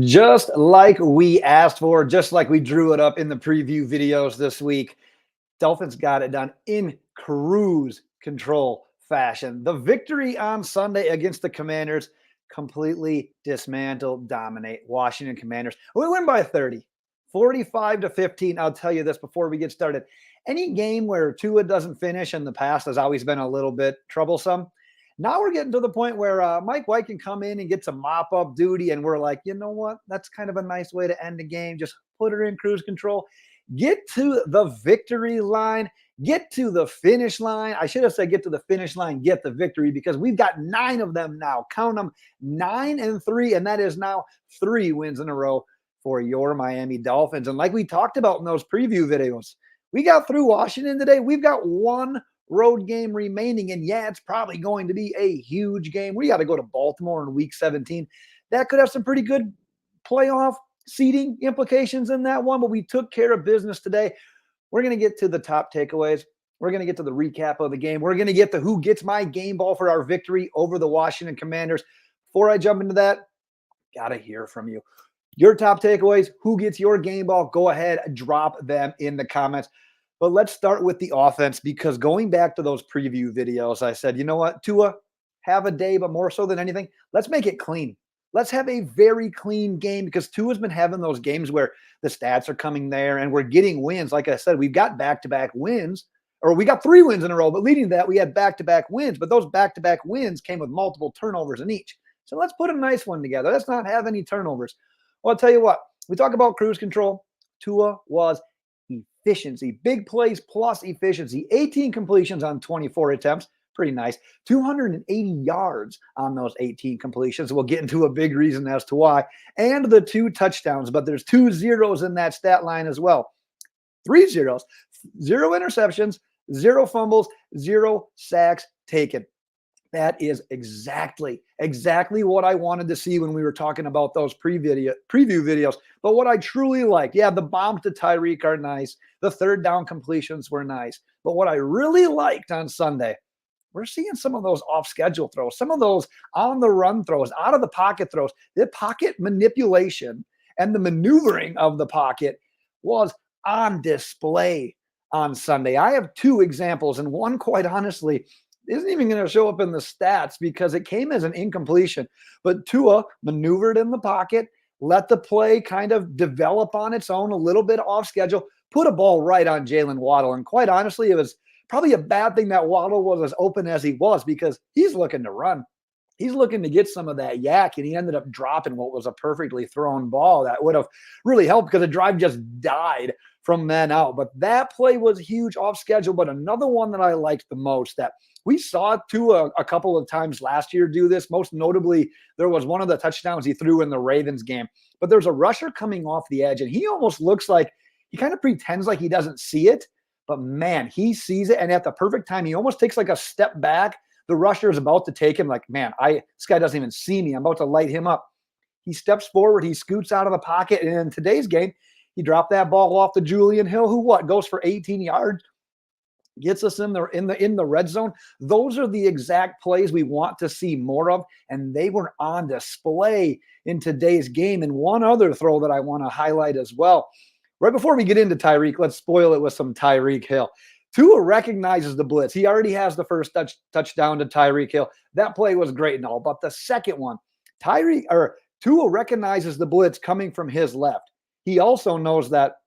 Just like we asked for, just like we drew it up in the preview videos this week, Dolphins got it done in cruise control fashion. The victory on Sunday against the Commanders completely dismantle, dominate Washington Commanders. We win by 30, 45-15. I'll tell you this before we get started. Any game where Tua doesn't finish in the past has always been a little bit troublesome. Now we're getting to the point where Mike White can come in and get some mop up duty. And we're like, you know what? That's kind of a nice way to end the game. Just put her in cruise control. Get to the victory line. Get to the finish line. I should have said get to the finish line, get the victory, because we've got 9 of them now. Count them, 9-3. And that is now 3 wins in a row for your Miami Dolphins. And like we talked about in those preview videos, we got through Washington today. We've got 1 road game remaining. And yeah, it's probably going to be a huge game. We got to go to Baltimore in week 17. That could have some pretty good playoff seeding implications in that one, but we took care of business today. We're going to get to the top takeaways. We're going to get to the recap of the game. We're going to get to who gets my game ball for our victory over the Washington Commanders. Before I jump into that, got to hear from you. Your top takeaways, who gets your game ball, go ahead, drop them in the comments. But let's start with the offense, because going back to those preview videos, I said, you know what, Tua, have a day, but more so than anything, let's make it clean. Let's have a very clean game, because Tua's been having those games where the stats are coming there and we're getting wins. Like I said, we've got back-to-back wins, or we got 3 wins in a row, but leading to that, we had back-to-back wins. But those back-to-back wins came with multiple turnovers in each. So let's put a nice one together. Let's not have any turnovers. Well, I'll tell you what, we talk about cruise control. Tua was efficiency, big plays plus efficiency, 18 completions on 24 attempts. Pretty nice. 280 yards on those 18 completions. We'll get into a big reason as to why. And the 2 touchdowns, but there's 2 zeros in that stat line as well. 3 zeros, 0 interceptions, 0 fumbles, 0 sacks taken. That is exactly what I wanted to see when we were talking about those preview videos. But what I truly like, yeah, the bombs to Tyreek are nice. The 3rd down completions were nice. But what I really liked on Sunday, we're seeing some of those off-schedule throws, some of those on-the-run throws, out-of-the-pocket throws. The pocket manipulation and the maneuvering of the pocket was on display on Sunday. I have 2 examples, and one, quite honestly, isn't even going to show up in the stats because it came as an incompletion. But Tua maneuvered in the pocket, let the play kind of develop on its own, a little bit off schedule, put a ball right on Jalen Waddle. And quite honestly, it was probably a bad thing that Waddle was as open as he was, because he's looking to run. He's looking to get some of that yak, and he ended up dropping what was a perfectly thrown ball that would have really helped, because the drive just died from then out. But that play was huge off schedule. But another one that I liked the most, that we saw Tua a couple of times last year do this. Most notably, there was one of the touchdowns he threw in the Ravens game. But there's a rusher coming off the edge, and he almost looks like he kind of pretends like he doesn't see it. But man, he sees it, and at the perfect time, he almost takes like a step back. The rusher is about to take him, like, man, this guy doesn't even see me. I'm about to light him up. He steps forward, he scoots out of the pocket, and in today's game, he dropped that ball off to Julian Hill, who goes for 18 yards, gets us in the red zone. Those are the exact plays we want to see more of, and they were on display in today's game. And one other throw that I want to highlight as well. Right before we get into Tyreek, let's spoil it with some Tyreek Hill. Tua recognizes the blitz. He already has the first touchdown to Tyreek Hill. That play was great and all, but the second one, Tua recognizes the blitz coming from his left. He also knows that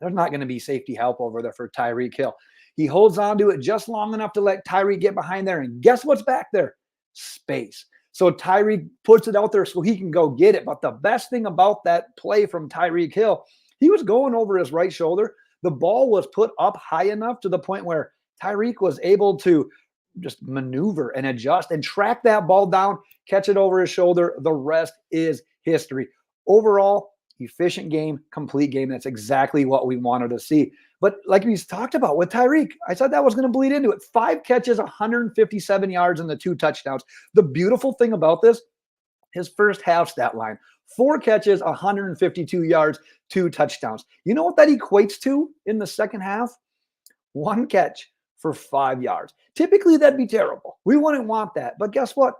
there's not going to be safety help over there for Tyreek Hill. He holds on to it just long enough to let Tyreek get behind there, and guess what's back there? Space. So Tyreek puts it out there so he can go get it. But the best thing about that play from Tyreek Hill, he was going over his right shoulder. The ball was put up high enough to the point where Tyreek was able to just maneuver and adjust and track that ball down, catch it over his shoulder. The rest is history. Overall, efficient game, complete game. That's exactly what we wanted to see. But like we talked about with Tyreek, I thought that was going to bleed into it. 5 catches, 157 yards, and the 2 touchdowns. The beautiful thing about this, his first half stat line, 4 catches, 152 yards, 2 touchdowns. You know what that equates to in the second half? 1 catch for 5 yards. Typically, that'd be terrible. We wouldn't want that. But guess what?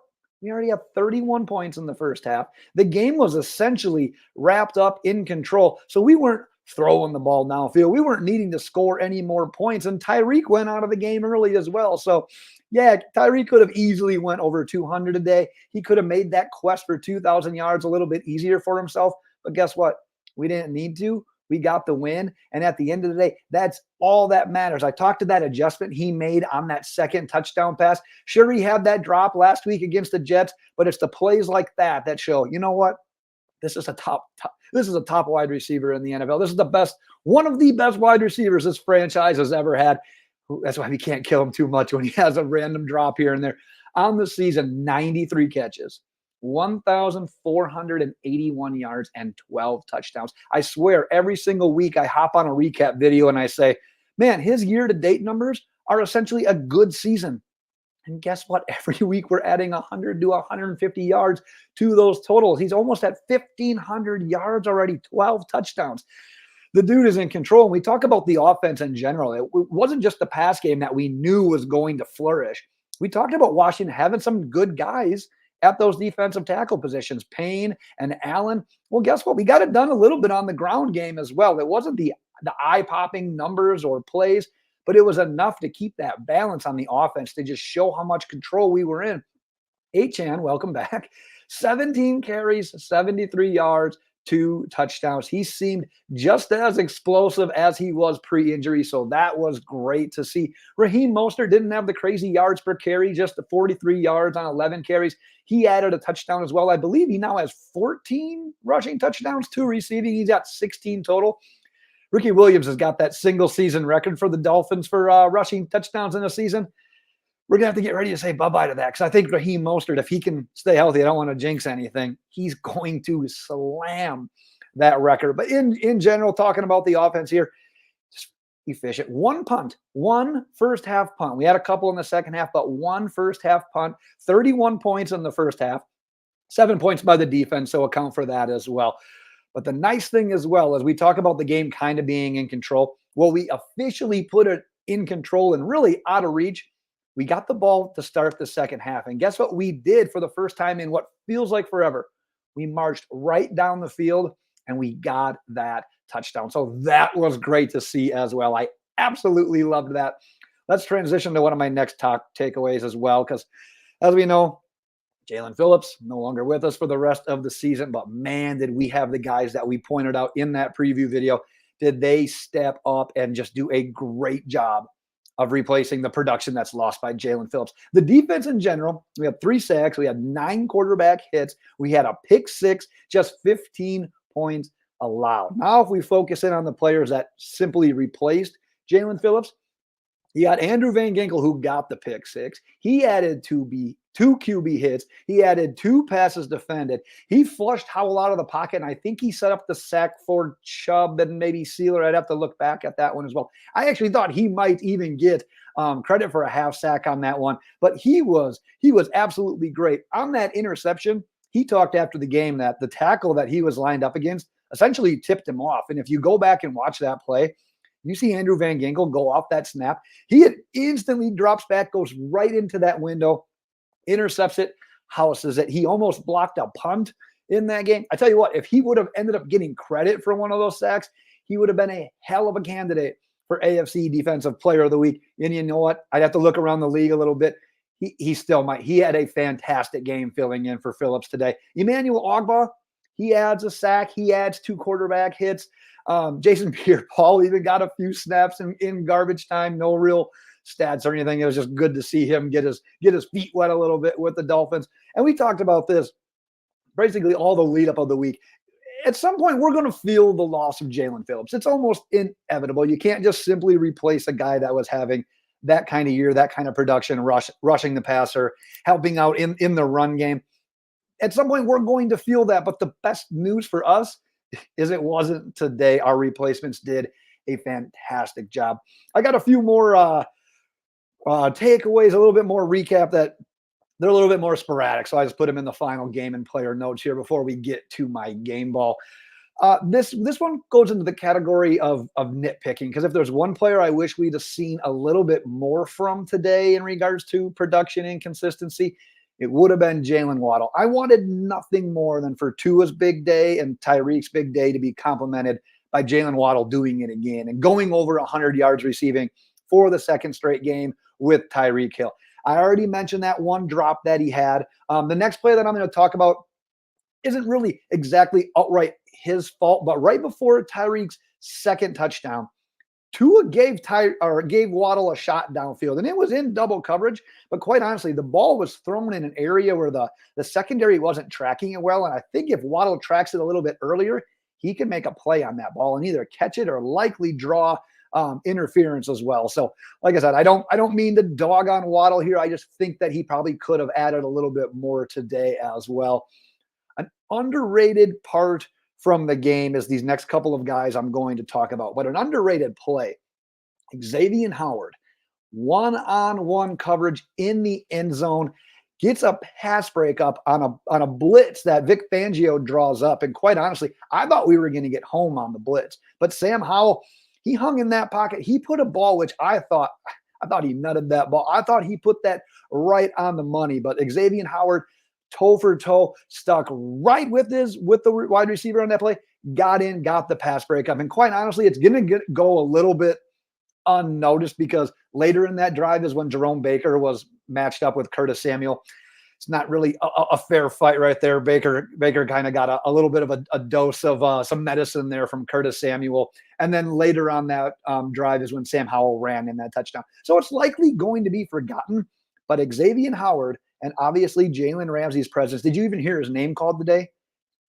We already had 31 points in the first half. The game was essentially wrapped up in control. So we weren't throwing the ball downfield. We weren't needing to score any more points. And Tyreek went out of the game early as well. So yeah, Tyreek could have easily went over 200 today. He could have made that quest for 2,000 yards a little bit easier for himself. But guess what? We didn't need to. We got the win. And at the end of the day, that's all that matters. I talked to that adjustment he made on that second touchdown pass. Sure, he had that drop last week against the Jets, but it's the plays like that that show, you know what? This is a top wide receiver in the NFL. This is the best, one of the best wide receivers this franchise has ever had. That's why we can't kill him too much when he has a random drop here and there. On the season, 93 catches, 1,481 yards, and 12 touchdowns. I swear, every single week I hop on a recap video and I say, man, his year-to-date numbers are essentially a good season. And guess what? Every week we're adding 100 to 150 yards to those totals. He's almost at 1,500 yards already, 12 touchdowns. The dude is in control. And we talk about the offense in general. It wasn't just the pass game that we knew was going to flourish. We talked about Washington having some good guys at those defensive tackle positions, Payne and Allen. Well, guess what? We got it done a little bit on the ground game as well. It wasn't the eye-popping numbers or plays, but it was enough to keep that balance on the offense to just show how much control we were in. Achane, welcome back. 17 carries, 73 yards, 2 touchdowns. He seemed just as explosive as he was pre-injury, so that was great to see. Raheem Mostert didn't have the crazy yards per carry, just the 43 yards on 11 carries. He added a touchdown as well. I believe he now has 14 rushing touchdowns, 2 receiving. He's got 16 total. Ricky Williams has got that single season record for the Dolphins for rushing touchdowns in a season. We're going to have to get ready to say bye-bye to that because I think Raheem Mostert, if he can stay healthy, I don't want to jinx anything, he's going to slam that record. But in general, talking about the offense here, just efficient. One punt, one first half punt. We had a couple in the second half, but one first half punt, 31 points in the first half, 7 points by the defense, so account for that as well. But the nice thing as well, as we talk about the game kind of being in control, well, we officially put it in control and really out of reach. We got the ball to start the second half. And guess what we did for the first time in what feels like forever? We marched right down the field and we got that touchdown. So that was great to see as well. I absolutely loved that. Let's transition to one of my next takeaways as well, because as we know, Jalen Phillips, no longer with us for the rest of the season, but man, did we have the guys that we pointed out in that preview video. Did they step up and just do a great job of replacing the production that's lost by Jalen Phillips. The defense in general, we had 3 sacks, we had 9 quarterback hits, we had a pick 6, just 15 points allowed. Now, if we focus in on the players that simply replaced Jalen Phillips, you got Andrew Van Ginkel, who got the pick 6. He added 2 QB hits. He added 2 passes defended. He flushed Howell out of the pocket, and I think he set up the sack for Chubb and maybe Sealer. I'd have to look back at that one as well. I actually thought he might even get credit for a half sack on that one, but he was absolutely great. On that interception, he talked after the game that the tackle that he was lined up against essentially tipped him off. And if you go back and watch that play, you see Andrew Van Ginkel go off that snap. He instantly drops back, goes right into that window, intercepts it, houses it. He almost blocked a punt in that game. I tell you what, if he would have ended up getting credit for one of those sacks, he would have been a hell of a candidate for AFC Defensive Player of the Week. And you know what? I'd have to look around the league a little bit. He still might. He had a fantastic game filling in for Phillips today. Emmanuel Ogbah, he adds a sack. He adds 2 quarterback hits. Jason Pierre-Paul even got a few snaps in garbage time. No real stats or anything. It was just good to see him get his feet wet a little bit with the Dolphins. And we talked about this basically all the lead up of the week. At some point, we're going to feel the loss of Jalen Phillips. It's almost inevitable. You can't just simply replace a guy that was having that kind of year, that kind of production, rushing the passer, helping out in the run game. At some point, we're going to feel that. But the best news for us is it wasn't today. Our replacements did a fantastic job. I got a few more takeaways, a little bit more recap that they're a little bit more sporadic. So I just put them in the final game and player notes here before we get to my game ball. This one goes into the category of nitpicking, because if there's one player I wish we'd have seen a little bit more from today in regards to production and consistency, it would have been Jalen Waddle. I wanted nothing more than for Tua's big day and Tyreek's big day to be complemented by Jalen Waddle doing it again and going over 100 yards receiving for the second straight game with Tyreek Hill. I already mentioned that one drop that he had. The next play that I'm going to talk about isn't really exactly outright his fault, but right before Tyreek's second touchdown, Tua gave Waddle a shot downfield, and it was in double coverage. But quite honestly, the ball was thrown in an area where the secondary wasn't tracking it well. And I think if Waddle tracks it a little bit earlier, he can make a play on that ball and either catch it or likely draw interference as well. So, like I said, I don't mean to dog on Waddle here. I just think that he probably could have added a little bit more today as well. An underrated part from the game is these next couple of guys I'm going to talk about, but an underrated play, Xavier Howard, one-on-one coverage in the end zone, gets a pass breakup on a blitz that Vic Fangio draws up. And quite honestly, I thought we were going to get home on the blitz, but Sam Howell, he hung in that pocket. He put a ball, which I thought he nutted that ball. I thought he put that right on the money, but Xavier Howard, toe for toe, stuck right with the wide receiver on that play, got in, got the pass breakup. And quite honestly, it's going to go a little bit unnoticed because later in that drive is when Jerome Baker was matched up with Curtis Samuel. It's not really a fair fight right there. Baker kind of got a little bit of a dose of some medicine there from Curtis Samuel. And then later on that drive is when Sam Howell ran in that touchdown. So it's likely going to be forgotten, but Xavier Howard and obviously Jalen Ramsey's presence. Did you even hear his name called today?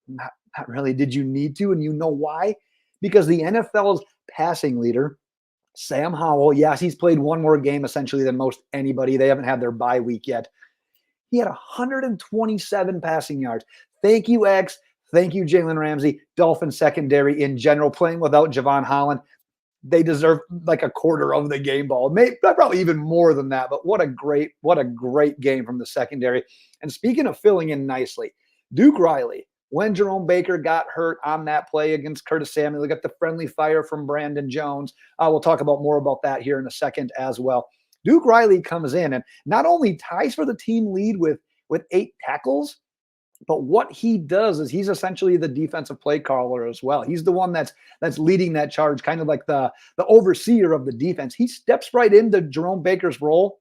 Not really. Did you need to? And you know why? Because the NFL's passing leader, Sam Howell, yes, he's played one more game essentially than most anybody. They haven't had their bye week yet. He had 127 passing yards. Thank you, X. Thank you, Jalen Ramsey. Dolphins secondary in general, playing without Javon Holland. They deserve like a quarter of the game ball. Maybe probably even more than that. But what a great game from the secondary. And speaking of filling in nicely, Duke Riley, when Jerome Baker got hurt on that play against Curtis Samuel, we got the friendly fire from Brandon Jones. We'll talk about more about that here in a second as well. Duke Riley comes in and not only ties for the team lead with 8 tackles, but what he does is he's essentially the defensive play caller as well. He's the one that's leading that charge, kind of like the overseer of the defense. He steps right into Jerome Baker's role.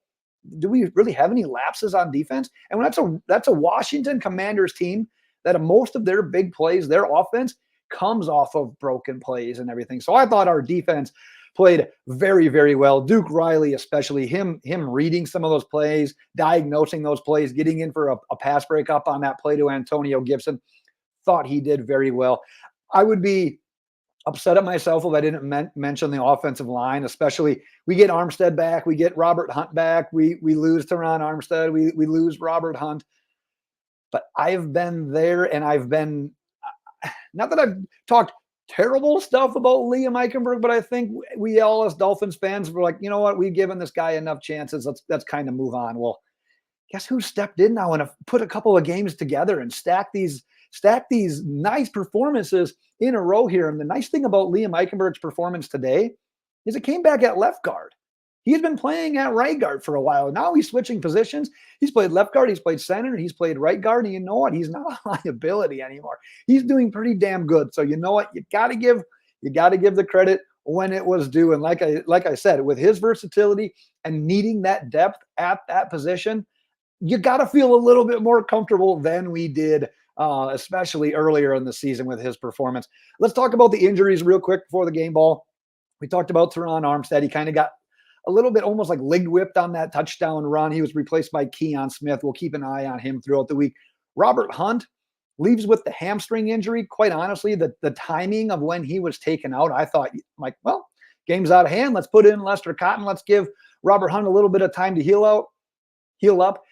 Do we really have any lapses on defense? And when that's a Washington Commanders team that most of their big plays, their offense comes off of broken plays and everything. So I thought our defense played very, very well. Duke Riley, especially him reading some of those plays, diagnosing those plays, getting in for a pass breakup on that play to Antonio Gibson, thought he did very well. I would be upset at myself if I didn't mention the offensive line, especially we get Armstead back, we get Robert Hunt back, we lose Teron Armstead, we lose Robert Hunt. But I've been there and I've been, not that I've talked terrible stuff about Liam Eichenberg, but I think we all as Dolphins fans were like, you know what, we've given this guy enough chances. Let's kind of move on. Well, guess who stepped in now and put a couple of games together and stack these nice performances in a row here. And the nice thing about Liam Eichenberg's performance today is it came back at left guard. He's been playing at right guard for a while. Now he's switching positions. He's played left guard. He's played center. He's played right guard. And you know what? He's not a liability anymore. He's doing pretty damn good. So you know what? You got to give the credit when it was due. And like I said, with his versatility and needing that depth at that position, you got to feel a little bit more comfortable than we did, especially earlier in the season with his performance. Let's talk about the injuries real quick before the game ball. We talked about Teron Armstead. He kind of got a little bit almost like leg whipped on that touchdown run. He was replaced by Keon Smith. We'll keep an eye on him throughout the week. Robert Hunt leaves with the hamstring injury. Quite honestly, the timing of when he was taken out, I thought, like, well, game's out of hand. Let's put in Lester Cotton. Let's give Robert Hunt a little bit of time to heal up.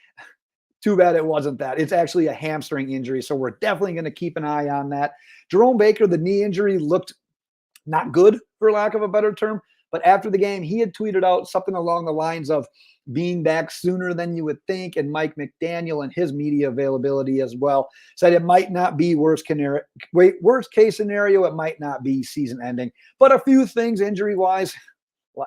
Too bad it wasn't that. It's actually a hamstring injury, so we're definitely going to keep an eye on that. Jerome Baker, the knee injury looked not good, for lack of a better term. But after the game, he had tweeted out something along the lines of being back sooner than you would think. And Mike McDaniel and his media availability as well said it might not be worst case scenario. It might not be season ending. But a few things injury-wise,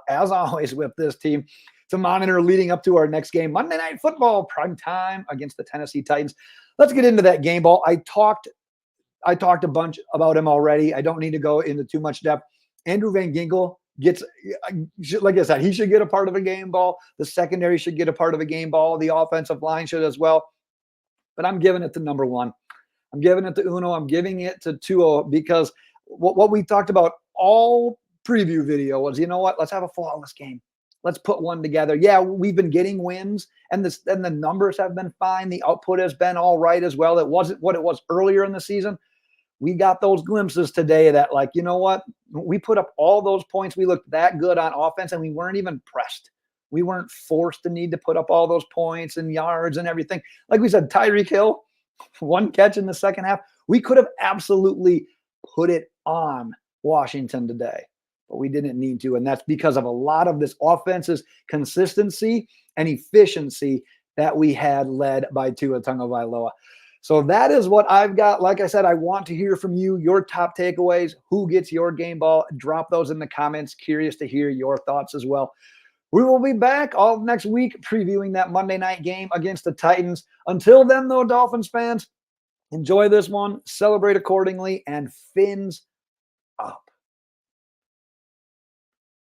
as always with this team, to monitor leading up to our next game, Monday Night Football, prime time against the Tennessee Titans. Let's get into that game ball. I talked a bunch about him already. I don't need to go into too much depth. Andrew Van Ginkel gets, like I said, he should get a part of a game ball. The secondary should get a part of a game ball. The offensive line should as well. But I'm giving it to number one. I'm giving it to Uno. I'm giving it to Tua because what we talked about all preview video was, you know what? Let's have a flawless game. Let's put one together. Yeah, we've been getting wins, and the numbers have been fine. The output has been all right as well. It wasn't what it was earlier in the season. We got those glimpses today that, like, you know what? We put up all those points. We looked that good on offense, and we weren't even pressed. We weren't forced to need to put up all those points and yards and everything. Like we said, Tyreek Hill, one catch in the second half. We could have absolutely put it on Washington today, but we didn't need to. And that's because of a lot of this offense's consistency and efficiency that we had led by Tua Tagovailoa. So that is what I've got. Like I said, I want to hear from you, your top takeaways, who gets your game ball. Drop those in the comments. Curious to hear your thoughts as well. We will be back all next week previewing that Monday night game against the Titans. Until then, though, Dolphins fans, enjoy this one, celebrate accordingly, and fins up.